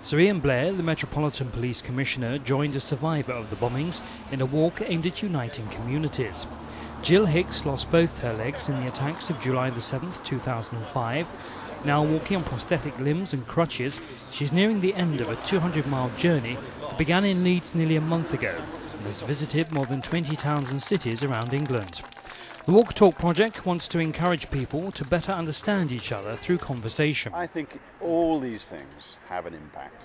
Sir Ian Blair, the Metropolitan Police Commissioner, joined a survivor of the bombings in a walk aimed at uniting communities. Jill Hicks lost both her legs in the attacks of July the 7th, 2005. Now walking on prosthetic limbs and crutches, she's nearing the end of a 200-mile journey that began in Leeds nearly a month ago and has visited more than 20 towns and cities around England. The Walk Talk project wants to encourage people to better understand each other through conversation. I think all these things have an impact.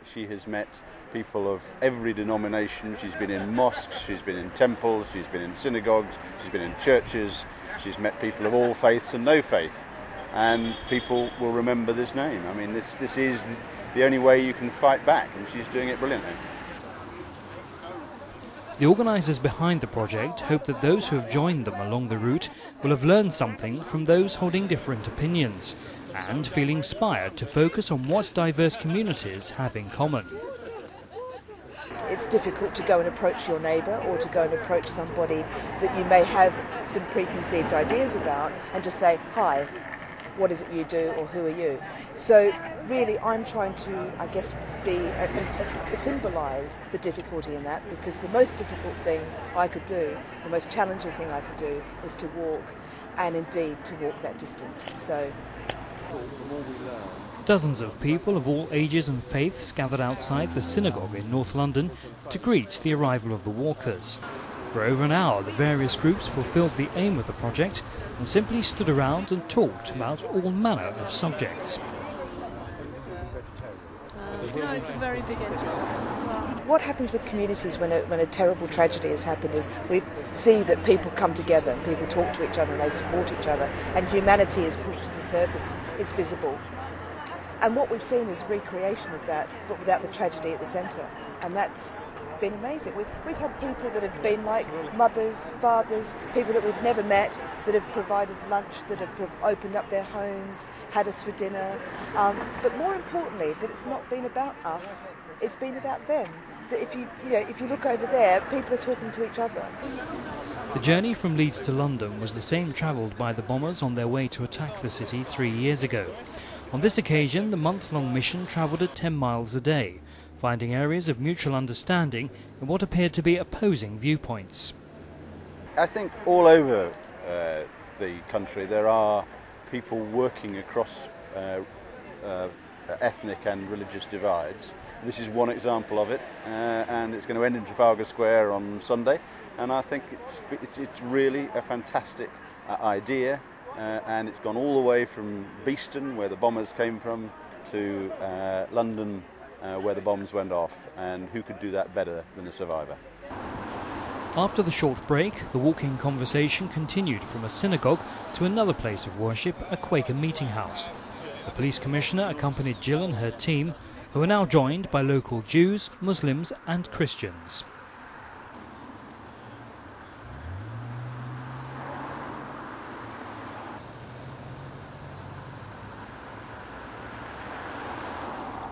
She has met people of every denomination. She's been in mosques, she's been in temples, she's been in synagogues, she's been in churches. She's met people of all faiths and no faith. And people will remember this name. I mean, this is the only way you can fight back, and she's doing it brilliantly. The organisers behind the project hope that those who have joined them along the route will have learned something from those holding different opinions and feel inspired to focus on what diverse communities have in common. It's difficult to go and approach your neighbour or to go and approach somebody that you may have some preconceived ideas about and just say, "Hi, what is it you do," or "Who are you?" So really I'm trying to, I guess, symbolise the difficulty in that, because the most difficult thing I could do, the most challenging thing I could do, is to walk, and indeed to walk that distance. So dozens of people of all ages and faiths gathered outside the synagogue in North London to greet the arrival of the walkers. For over an hour, the various groups fulfilled the aim of the project and simply stood around and talked about all manner of subjects. No, it's a very big interest. what happens with communities when a terrible tragedy has happened is we see that people come together and people talk to each other and they support each other, and humanity is pushed to the surface, it's visible. And what we've seen is recreation of that, but without the tragedy at the centre, and that's been amazing. We've had people that have been like mothers, fathers, people that we've never met, that have provided lunch, that have opened up their homes, had us for dinner, but more importantly, that it's not been about us, it's been about them. That if you look over there, people are talking to each other. The journey from Leeds to London was the same travelled by the bombers on their way to attack the city 3 years ago. On this occasion, the month-long mission travelled at 10 miles a day, finding areas of mutual understanding in what appeared to be opposing viewpoints. I think all over the country there are people working across ethnic and religious divides. This is one example of it, and it's going to end in Trafalgar Square on Sunday, and I think it's really a fantastic idea, and it's gone all the way from Beeston, where the bombers came from, to London, where the bombs went off, and who could do that better than a survivor? After the short break, the walking conversation continued from a synagogue to another place of worship, a Quaker meeting house. The police commissioner accompanied Jill and her team, who are now joined by local Jews, Muslims and Christians.